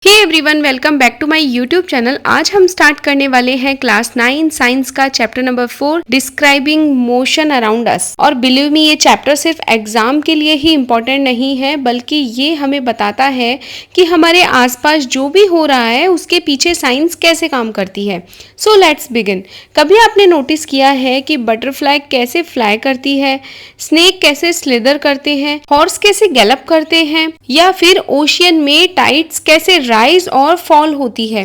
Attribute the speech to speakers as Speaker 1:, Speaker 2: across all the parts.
Speaker 1: Hey everyone, welcome back to my YouTube channel. आज हम start करने वाले हैं क्लास 9 साइंस का chapter number 4 describing motion around us. और बिलीव मी, ये चैप्टर सिर्फ एग्जाम के लिए ही इम्पोर्टेंट नहीं है, बल्कि ये हमें बताता है कि हमारे आसपास जो भी हो रहा है उसके पीछे साइंस कैसे काम करती है। So let's begin. कभी आपने नोटिस किया है कि बटरफ्लाई कैसे फ्लाई करती है, स्नेक कैसे स्लिदर करते हैं, हॉर्स कैसे गैलप करते हैं, या फिर ओशियन में टाइड्स कैसे राइज और फॉल होती है।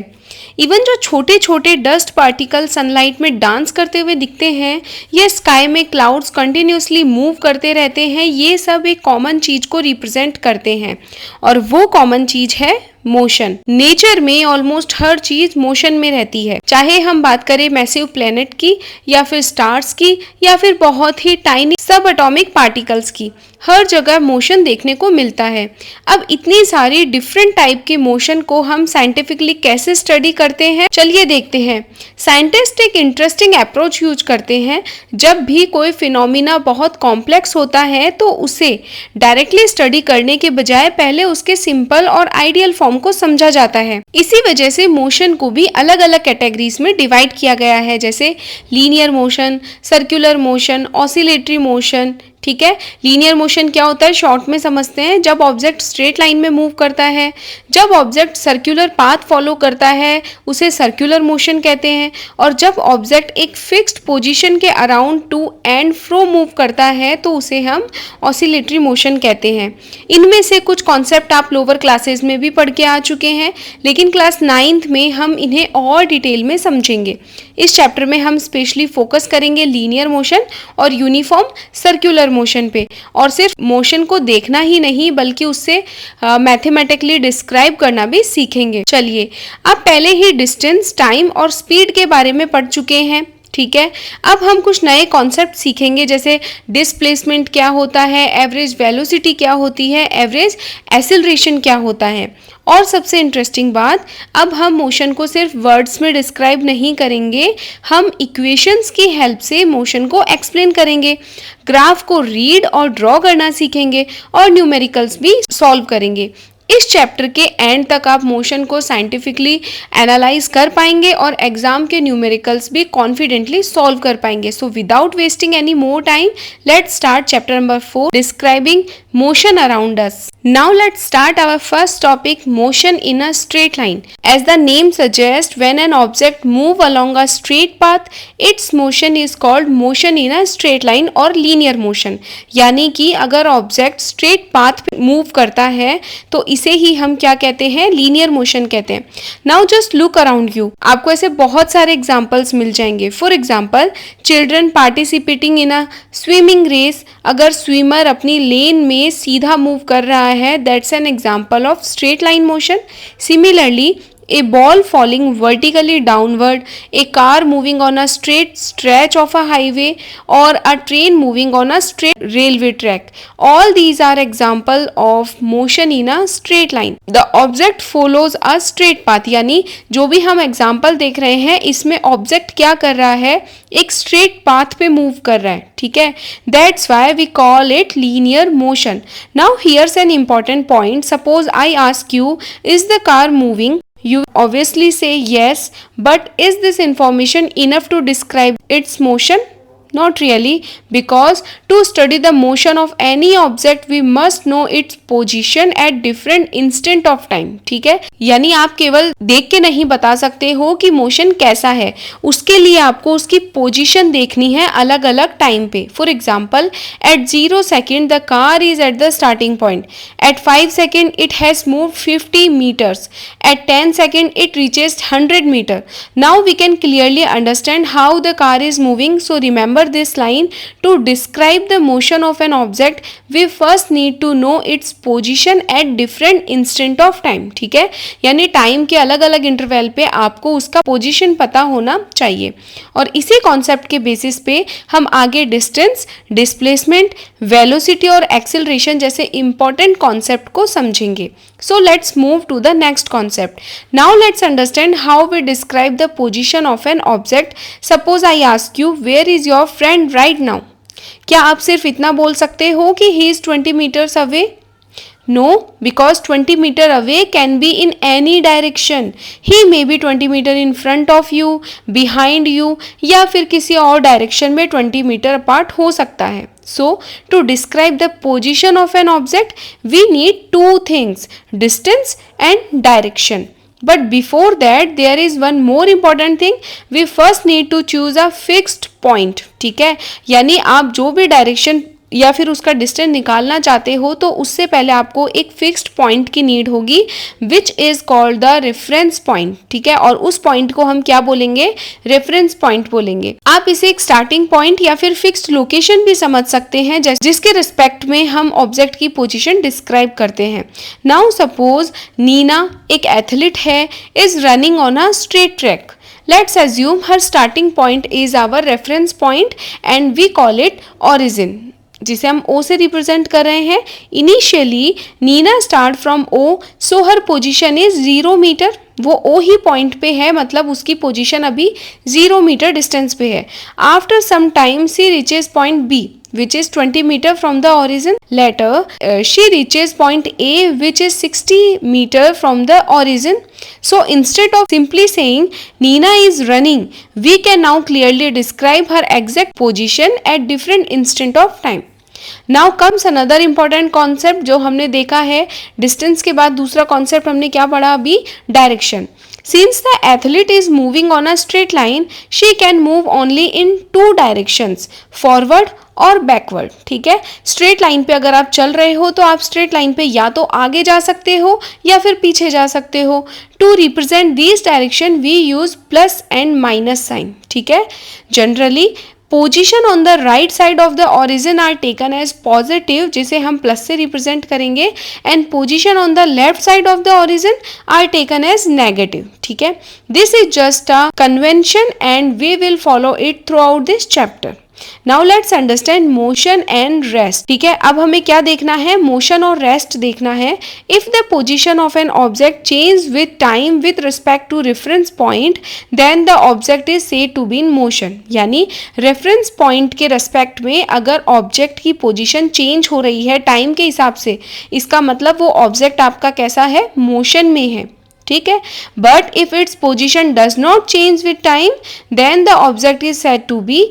Speaker 1: इवन जो छोटे छोटे डस्ट पार्टिकल सनलाइट में डांस करते हुए दिखते हैं या स्काई में क्लाउड्स कंटिन्यूसली मूव करते रहते हैं, ये सब एक कॉमन चीज को रिप्रेजेंट करते हैं। और वो कॉमन चीज है मोशन। नेचर में ऑलमोस्ट हर चीज मोशन में रहती है, चाहे हम बात करें मैसिव प्लेनेट की या फिर स्टार्स की या फिर बहुत ही टाइनी सब एटॉमिक पार्टिकल्स की। हर जगह मोशन देखने को मिलता है। अब इतनी सारी डिफरेंट टाइप के मोशन को हम साइंटिफिकली कैसे स्टडी करते हैं, चलिए देखते हैं। साइंटिस्ट एक इंटरेस्टिंग अप्रोच यूज करते हैं। जब भी कोई फिनोमिना बहुत कॉम्प्लेक्स होता है तो उसे डायरेक्टली स्टडी करने के बजाय पहले उसके सिंपल और आइडियल फॉर्म को समझा जाता है। इसी वजह से मोशन को भी अलग अलग कैटेगरीज में डिवाइड किया गया है, जैसे linear motion, circular motion, oscillatory motion. ठीक है, लीनियर मोशन क्या होता है शॉर्ट में समझते हैं। जब ऑब्जेक्ट स्ट्रेट लाइन में मूव करता है, जब ऑब्जेक्ट सर्कुलर पाथ फॉलो करता है उसे सर्कुलर मोशन कहते हैं, और जब ऑब्जेक्ट एक फिक्स्ड पोजीशन के around two and fro move करता है तो उसे हम ऑसिलेटरी मोशन कहते हैं। इनमें से कुछ कॉन्सेप्ट आप लोअर क्लासेस में भी पढ़ के आ चुके हैं, लेकिन क्लास 9th में हम इन्हें और डिटेल में समझेंगे। इस चैप्टर में हम स्पेशली फोकस करेंगे लीनियर मोशन और यूनिफॉर्म सर्कुलर मोशन पे, और सिर्फ मोशन को देखना ही नहीं बल्कि उससे मैथमेटिकली डिस्क्राइब करना भी सीखेंगे। चलिए, आप पहले ही डिस्टेंस, टाइम और स्पीड के बारे में पढ़ चुके हैं। ठीक है, अब हम कुछ नए कॉन्सेप्ट सीखेंगे, जैसे डिस्प्लेसमेंट क्या होता है, एवरेज वेलोसिटी क्या होती है, एवरेज एक्सेलरेशन क्या होता है। और सबसे इंटरेस्टिंग बात, अब हम मोशन को सिर्फ वर्ड्स में डिस्क्राइब नहीं करेंगे, हम इक्वेशंस की हेल्प से मोशन को एक्सप्लेन करेंगे, ग्राफ को रीड और ड्रॉ करना सीखेंगे और न्यूमेरिकल्स भी सॉल्व करेंगे। इस चैप्टर के एंड तक आप मोशन को साइंटिफिकली एनालाइज कर पाएंगे और एग्जाम के न्यूमेरिकल्स भी कॉन्फिडेंटली सॉल्व कर पाएंगे। So without wasting any more time, let's start chapter number 4 describing motion around us. Now let's start our first topic, motion in a straight line. As the name suggests, when an object move along a straight path, its motion is called motion in a straight line or linear motion. यानी कि अगर object straight path पे move करता है तो इसे ही हम क्या कहते हैं, लीनियर मोशन कहते हैं। Now just look around you, आपको ऐसे बहुत सारे एग्जाम्पल्स मिल जाएंगे। For example, children participating in a swimming race. अगर स्विमर अपनी लेन में सीधा मूव कर रहा है, that's an example of straight line motion. Similarly, a ball falling vertically downward, a car moving on a straight stretch of a highway, or a train moving on a straight railway track. All these are example of motion in a straight line. The object follows a straight path. यानी जो भी हम example देख रहे हैं इसमें object क्या कर रहा है, एक स्ट्रेट पाथ पे मूव कर रहा है। ठीक है, that's why we call it linear motion. Now here's an important point. Suppose I ask you, is the car moving? You obviously say yes, but is this information enough to describe its motion? Not really, because to study the motion of any object we must know its position at different instant of time. ठीक है, यानी आप केवल देख के नहीं बता सकते हो कि मोशन कैसा है, उसके लिए आपको उसकी पोजीशन देखनी है अलग अलग टाइम पे। For example, at 0 second the car is at the starting point, at 5 second it has move 50 meters, at 10 second it reaches 100 meter. Now we can clearly understand how the car is moving. So remember this line, to describe the motion of an object we first need to know its position at different instant of time. ठीक है, यानी time के अलग अलग interval पे आपको उसका position पता होना चाहिए, और इसी कॉन्सेप्ट के बेसिस पे हम आगे डिस्टेंस, डिस्प्लेसमेंट, वेलोसिटी और एक्सेलरेशन जैसे इंपॉर्टेंट कॉन्सेप्ट को समझेंगे। So let's move to the next concept. Now let's understand how we describe the position of an object. Suppose I ask you, where is your friend right now? क्या आप सिर्फ इतना बोल सकते हो कि he is 20 meters away? No, because 20 meter away can be in any direction. He may be 20 meter in front of you, behind you, या फिर किसी और डायरेक्शन में 20 मीटर अपार्ट हो सकता है. So, to describe the position of an object, we need two things, distance and direction. But before that, there is one more important thing. We first need to choose a fixed point. ठीक है, यानी आप जो भी direction या फिर उसका distance निकालना चाहते हो तो उससे पहले आपको एक फिक्स्ड पॉइंट की नीड होगी, which is called the reference point. ठीक है, और उस पॉइंट को हम क्या बोलेंगे? रेफरेंस पॉइंट बोलेंगे. आप इसे एक स्टार्टिंग पॉइंट या फिर फिक्स्ड लोकेशन भी समझ सकते हैं, जिसके रिस्पेक्ट में हम ऑब्जेक्ट की पोजीशन डिस्क्राइब करते हैं. नाउ सपोज नीना एक एथलीट है, is running on a straight track. Let's assume her starting point is our reference point and we call it origin, जिसे हम O से रिप्रेजेंट कर रहे हैं. Initially Nina start from O, so her position is 0 metre. वो O ही point पे है, मतलब उसकी पोजीशन अभी 0 मीटर डिस्टेंस पे है. After some time she reaches point B, which is 20 meter from the origin. Later, she reaches point A, which is 60 meter from the origin. So instead of simply saying Nina is running, we can now clearly describe her exact position at different instant of time. Now comes another important concept जो हमने देखा है. Distance के बाद दूसरा concept हमने क्या पढ़ा अभी? Direction. Since the athlete is moving on a straight line, she can move only in two directions, forward और बैकवर्ड. ठीक है, स्ट्रेट लाइन पे अगर आप चल रहे हो तो आप स्ट्रेट लाइन पे या तो आगे जा सकते हो या फिर पीछे जा सकते हो. To represent this direction we use plus and minus sign. ठीक है, generally position on the right side of the origin are taken as positive, जिसे हम प्लस से रिप्रेजेंट करेंगे, and position on the left side of the origin are taken as negative. ठीक है, this is just a convention and we will follow it throughout this chapter. Now let's understand motion and rest. ठीक है, अब हमें क्या देखना है? Motion और रेस्ट देखना है. If the position of an object change with time with respect to reference point, then the object is said to be in motion. यानी रेफरेंस पॉइंट के रेस्पेक्ट में अगर ऑब्जेक्ट की पोजीशन चेंज हो रही है टाइम के हिसाब से, इसका मतलब वो ऑब्जेक्ट आपका कैसा है? मोशन में है. ठीक है, but if its position does not change with time, then the object is said to be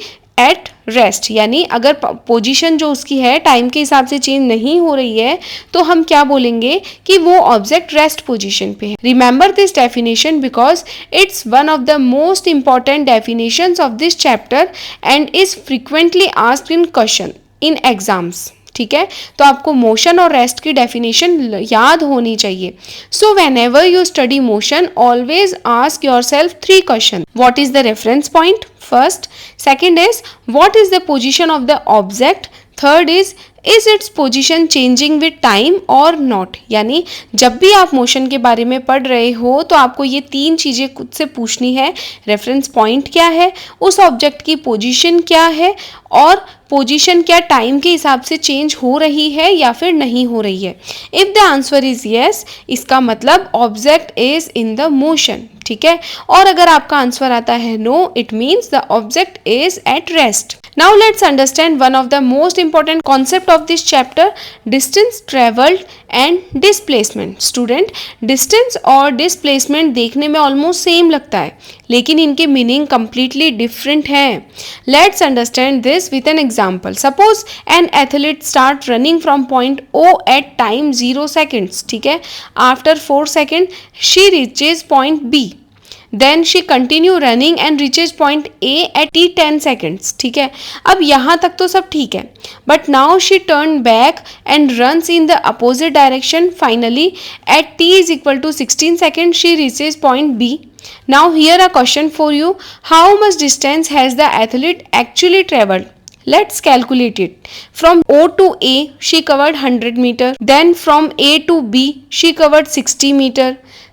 Speaker 1: at rest. यानी अगर पोजीशन जो उसकी है टाइम के हिसाब से चेंज नहीं हो रही है तो हम क्या बोलेंगे कि वो ऑब्जेक्ट रेस्ट पोजीशन पे है. Remember this definition because it's one of the most important definitions of this chapter and is frequently asked in question in exams. ठीक है, तो आपको मोशन और रेस्ट की डेफिनेशन याद होनी चाहिए. So when ever you study motion, always ask your self 3 question. What is the reference point? First. Second is what is the position of the object? Third is its position changing with time or not? यानी जब भी आप motion के बारे में पढ़ रहे हो तो आपको ये 3 चीज़ें खुद से पूछनी है. रेफरेंस पॉइंट क्या है, उस ऑब्जेक्ट की पोजीशन क्या है, और पोजीशन क्या टाइम के हिसाब से चेंज हो रही है या फिर नहीं हो रही है. If the answer is yes, इसका मतलब object is in the motion. ठीक है, और अगर आपका आंसर आता है no, it means the object is at rest. Now let's understand one of the most important concept of this chapter, distance traveled and displacement. Student, distance और displacement देखने में almost same लगता है, लेकिन इनके meaning completely different है. Let's understand this with an example. Suppose an athlete start running from point O at time 0 seconds. ठीक है, after 4 seconds she reaches point B. Then she continue running and reaches point A at t10 seconds. ठीक है, अब यहाँ तक तो सब ठीक है, but now she turned back and runs in the opposite direction. Finally, at t is equal to 16 seconds, she reaches point B. Now here a question for you. How much distance has the athlete actually traveled? Let's calculate it. From O to A, she covered 100 meter. Then from A to B, she covered 60 meter.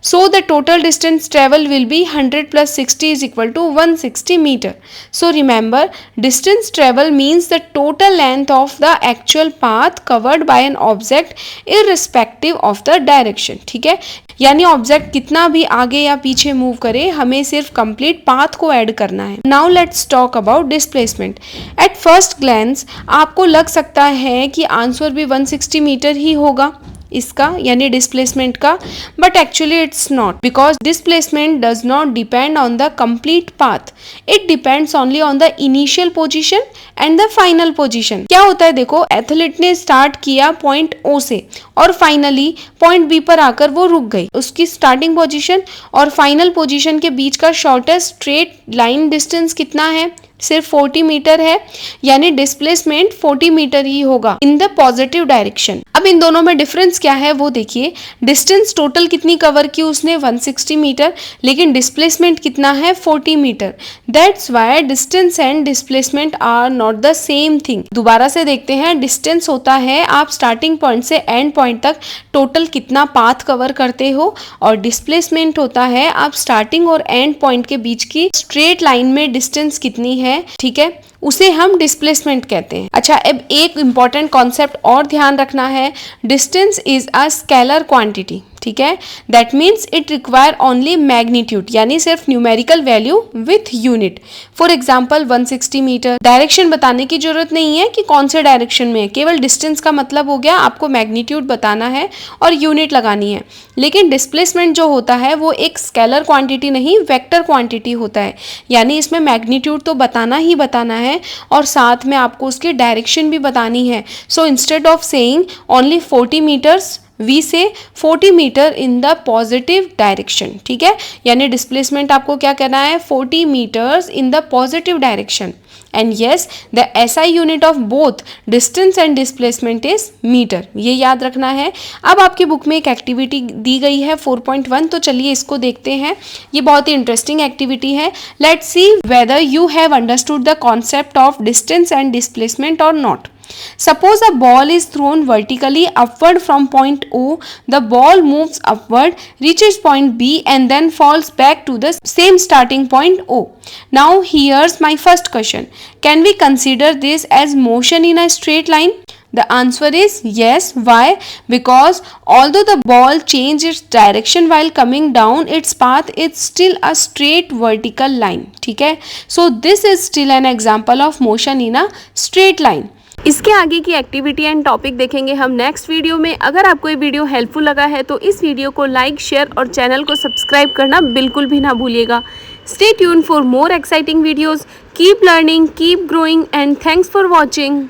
Speaker 1: So the total distance travel will be 100 plus 60 is equal to 160 meter. So remember, distance travel means the total length of the actual path covered by an object irrespective of the direction. ठीक है, यानी object कितना भी आगे या पीछे move करे, हमें सिर्फ कंप्लीट पाथ को ऐड करना है. Now let's talk about displacement. At first glance आपको लग सकता है कि आंसर भी 160 मीटर ही होगा, इसका यानी डिस्प्लेसमेंट का, but actually it's not, because displacement does not depend on the complete path, it depends only on the initial position and the final position. क्या होता है देखो, एथलीट ने स्टार्ट किया पॉइंट ओ से और फाइनली पॉइंट बी पर आकर वो रुक गई। उसकी स्टार्टिंग पोजीशन और फाइनल पोजीशन के बीच का शॉर्टेस्ट स्ट्रेट लाइन डिस्टेंस कितना है, सिर्फ 40 मीटर है, यानी डिस्प्लेसमेंट 40 मीटर ही होगा इन द पॉजिटिव डायरेक्शन। अब इन दोनों में डिफरेंस क्या है वो देखिए, डिस्टेंस टोटल कितनी कवर की उसने 160 मीटर, लेकिन डिस्प्लेसमेंट कितना है 40 metre. That's why distance and displacement are not the same thing. दोबारा से देखते हैं, डिस्टेंस होता है आप स्टार्टिंग पॉइंट से एंड पॉइंट तक टोटल कितना पाथ कवर करते हो, और डिस्प्लेसमेंट होता है आप स्टार्टिंग और एंड पॉइंट के बीच की स्ट्रेट लाइन में डिस्टेंस कितनी है, ठीक है, उसे हम डिस्प्लेसमेंट कहते हैं। अच्छा, अब एक इंपॉर्टेंट कॉन्सेप्ट और ध्यान रखना है, distance is a scalar quantity, ठीक है, that means it require only magnitude, यानी सिर्फ numerical value with unit. For example 160 metre, direction बताने की जरूरत नहीं है कि कौन से डायरेक्शन में है, केवल डिस्टेंस का मतलब हो गया आपको मैग्नीट्यूड बताना है और यूनिट लगानी है। लेकिन डिस्प्लेसमेंट जो होता है वो एक स्केलर क्वांटिटी नहीं, वेक्टर क्वांटिटी होता है, यानी इसमें मैग्नीट्यूड तो बताना ही बताना है और साथ में आपको उसकी डायरेक्शन भी बतानी है। So instead of saying only 40 metres, we say 40 metre in the positive direction, ठीक है, यानी डिस्प्लेसमेंट आपको क्या कहना है, 40 metres in the positive direction. And yes, the SI unit of both distance and displacement is metre, ये याद रखना है। अब आपकी बुक में एक एक्टिविटी दी गई है 4.1, तो चलिए इसको देखते हैं। ये बहुत ही इंटरेस्टिंग एक्टिविटी है। Let's see whether you have understood the concept of distance and displacement और not. Suppose a ball is thrown vertically upward from point O. The ball moves upward, reaches point B and then falls back to the same starting point O. Now here's my first question. Can we consider this as motion in a straight line? The answer is yes. Why? Because although the ball changed its direction while coming down its path, it's still a straight vertical line. ठीक है? So this is still an example of motion in a straight line. इसके आगे की activity and topic देखेंगे हम next video में। अगर आपको ये वीडियो हेल्पफुल लगा है तो इस वीडियो को लाइक, शेयर और चैनल को सब्सक्राइब करना बिल्कुल भी ना भूलिएगा। Stay tune for more exciting videos. Keep learning, keep growing and thanks for watching.